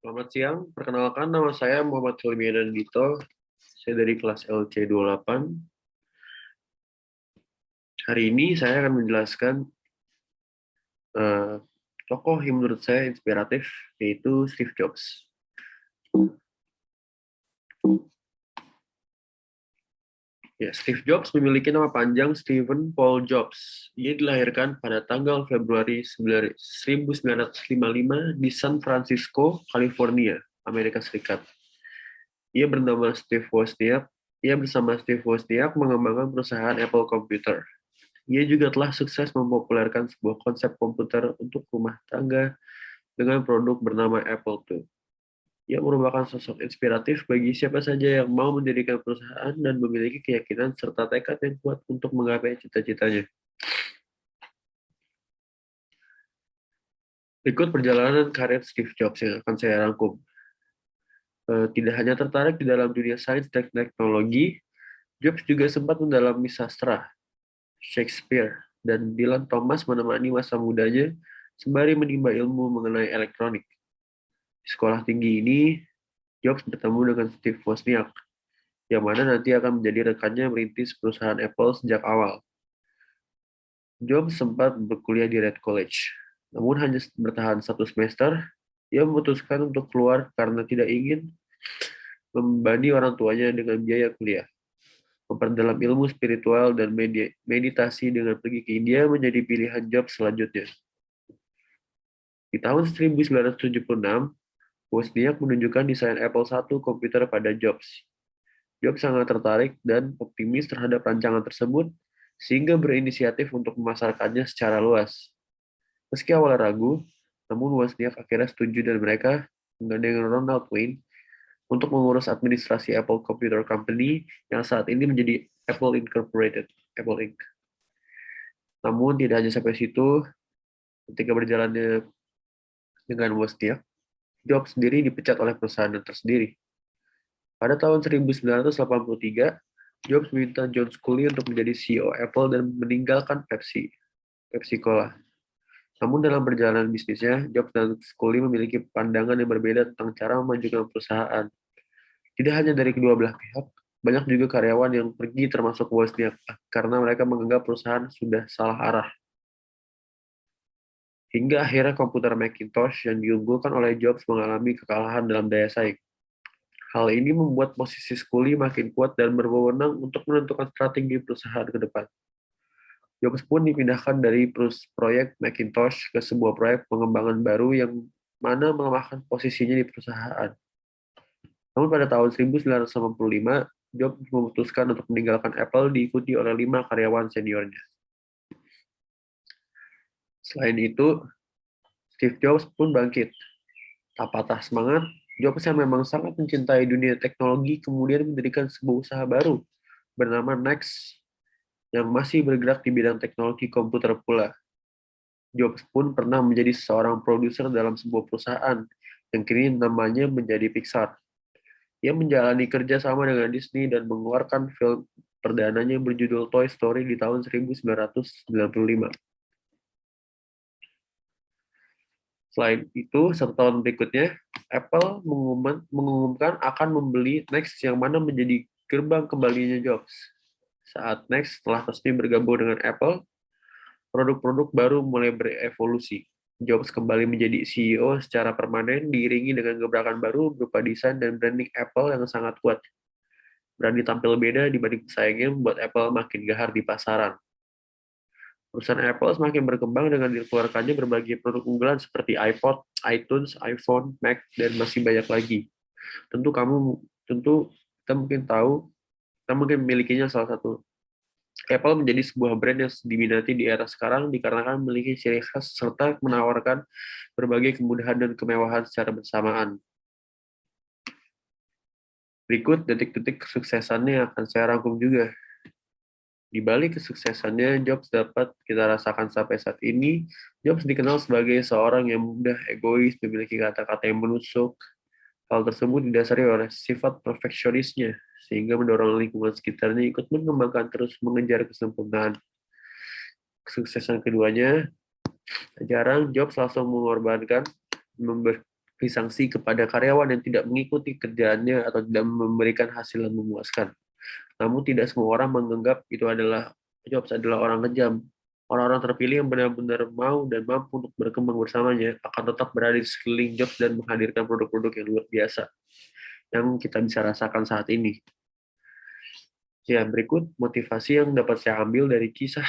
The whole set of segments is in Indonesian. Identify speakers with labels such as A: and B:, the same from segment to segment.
A: Selamat siang, perkenalkan nama saya Muhammad Hilmianan Dito. Saya dari kelas LC28. Hari ini saya akan menjelaskan eh, tokoh yang menurut saya inspiratif, yaitu Steve Jobs. Ya, Steve Jobs memiliki nama panjang Stephen Paul Jobs. Ia dilahirkan pada tanggal Februari 1955 di San Francisco, California, Amerika Serikat. Ia bernama Steve Wozniak. Ia bersama Steve Wozniak mengembangkan perusahaan Apple Computer. Ia juga telah sukses mempopulerkan sebuah konsep komputer untuk rumah tangga dengan produk bernama Apple II. Ia merupakan sosok inspiratif bagi siapa saja yang mau mendirikan perusahaan dan memiliki keyakinan serta tekad yang kuat untuk menggapai cita-citanya. Berikut perjalanan karir Steve Jobs yang akan saya rangkum. Tidak hanya tertarik di dalam dunia sains dan teknologi, Jobs juga sempat mendalami sastra, Shakespeare, dan Dylan Thomas menemani masa mudanya sembari menimba ilmu mengenai elektronik. Di sekolah tinggi ini, Jobs bertemu dengan Steve Wozniak, yang mana nanti akan menjadi rekannya merintis perusahaan Apple sejak awal. Jobs sempat berkuliah di Red College, namun hanya bertahan 1 semester. Ia memutuskan untuk keluar karena tidak ingin membebani orang tuanya dengan biaya kuliah. Memperdalam ilmu spiritual dan meditasi dengan pergi ke India menjadi pilihan Jobs selanjutnya. Di tahun 1976, Wozniak menunjukkan desain Apple I komputer pada Jobs. Jobs sangat tertarik dan optimis terhadap rancangan tersebut, sehingga berinisiatif untuk memasarkannya secara luas. Meski awalnya ragu, namun Wozniak akhirnya setuju dan mereka menggandeng Ronald Wayne untuk mengurus administrasi Apple Computer Company yang saat ini menjadi Apple Incorporated, Apple Inc. Namun tidak hanya sampai situ, ketika berjalannya dengan Wozniak, Jobs sendiri dipecat oleh perusahaan tersendiri. Pada tahun 1983, Jobs meminta John Sculley untuk menjadi CEO Apple dan meninggalkan Pepsi Cola. Namun dalam perjalanan bisnisnya, Jobs dan Sculley memiliki pandangan yang berbeda tentang cara memajukan perusahaan. Tidak hanya dari kedua belah pihak, banyak juga karyawan yang pergi termasuk Wozniak karena mereka menganggap perusahaan sudah salah arah. Hingga akhirnya komputer Macintosh yang diunggulkan oleh Jobs mengalami kekalahan dalam daya saing. Hal ini membuat posisi Scully makin kuat dan berwenang untuk menentukan strategi perusahaan ke depan. Jobs pun dipindahkan dari proyek Macintosh ke sebuah proyek pengembangan baru yang mana melemahkan posisinya di perusahaan. Namun pada tahun 1985, Jobs memutuskan untuk meninggalkan Apple diikuti oleh 5 karyawan seniornya. Selain itu, Steve Jobs pun bangkit. Tak patah semangat, Jobs yang memang sangat mencintai dunia teknologi kemudian mendirikan sebuah usaha baru bernama Next yang masih bergerak di bidang teknologi komputer pula. Jobs pun pernah menjadi seorang produser dalam sebuah perusahaan yang kini namanya menjadi Pixar. Ia menjalani kerja sama dengan Disney dan mengeluarkan film perdananya berjudul Toy Story di tahun 1995. Selain itu, 1 tahun berikutnya, Apple mengumumkan akan membeli Next yang mana menjadi gerbang kembalinya Jobs. Saat Next telah resmi bergabung dengan Apple, produk-produk baru mulai berevolusi. Jobs kembali menjadi CEO secara permanen diiringi dengan gebrakan baru berupa desain dan branding Apple yang sangat kuat. Berani tampil beda dibanding pesaingnya membuat Apple makin gahar di pasaran. Perusahaan Apple semakin berkembang dengan dikeluarkannya berbagai produk unggulan seperti iPod, iTunes, iPhone, Mac, dan masih banyak lagi. Tentu kita mungkin tahu, kita mungkin memilikinya salah satu. Apple menjadi sebuah brand yang diminati di era sekarang dikarenakan memiliki ciri khas serta menawarkan berbagai kemudahan dan kemewahan secara bersamaan. Berikut detik-detik kesuksesannya yang akan saya rangkum juga. Di balik kesuksesannya, Jobs dapat kita rasakan sampai saat ini. Jobs dikenal sebagai seorang yang mudah egois, memiliki kata-kata yang menusuk. Hal tersebut didasari oleh sifat perfeksionisnya, sehingga mendorong lingkungan sekitarnya ikut mengembangkan terus mengejar kesempurnaan. Kesuksesan keduanya, jarang Jobs langsung mengorbankan sanksi kepada karyawan yang tidak mengikuti kerjaannya atau tidak memberikan hasil yang memuaskan. Namun tidak semua orang menganggap itu adalah Jobs adalah orang kejam. Orang-orang terpilih yang benar-benar mau dan mampu untuk berkembang bersamanya akan tetap berada di sekeliling Jobs dan menghadirkan produk-produk yang luar biasa yang kita bisa rasakan saat ini. Ya, berikut motivasi yang dapat saya ambil dari kisah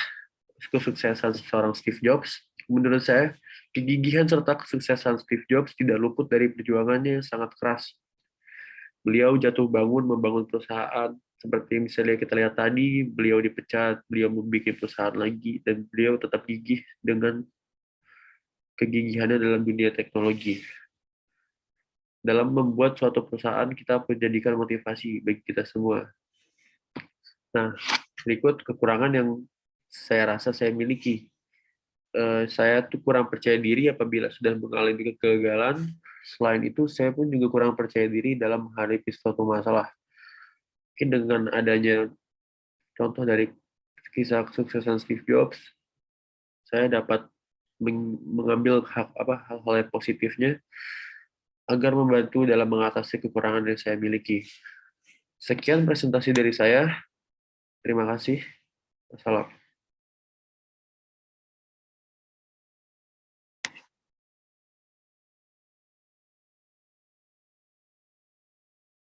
A: kesuksesan seorang Steve Jobs. Menurut saya, kegigihan serta kesuksesan Steve Jobs tidak luput dari perjuangannya yang sangat keras. Beliau jatuh bangun membangun perusahaan, seperti misalnya kita lihat tadi, beliau dipecat, beliau membuat perusahaan lagi, dan beliau tetap gigih dengan kegigihannya dalam dunia teknologi. Dalam membuat suatu perusahaan, kita menjadikan motivasi bagi kita semua. Nah, berikut kekurangan yang saya rasa saya miliki. Saya tuh kurang percaya diri apabila sudah mengalami kegagalan. Selain itu, saya pun juga kurang percaya diri dalam menghadapi suatu masalah. Mungkin dengan adanya contoh dari kisah kesuksesan Steve Jobs, saya dapat mengambil hal-hal yang positifnya agar membantu dalam mengatasi kekurangan yang saya miliki. Sekian presentasi dari saya. Terima kasih. Wassalam.